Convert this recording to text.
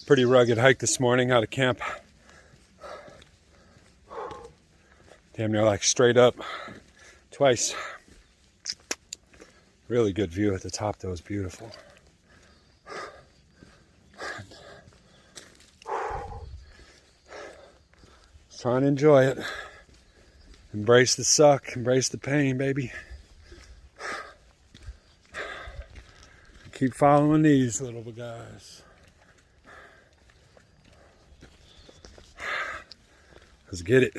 Pretty rugged hike this morning out of camp. Damn near like straight up twice. Really good view at the top though, it's beautiful. Just trying to enjoy it. Embrace the suck, embrace the pain, baby. Keep following these little guys. Let's get it.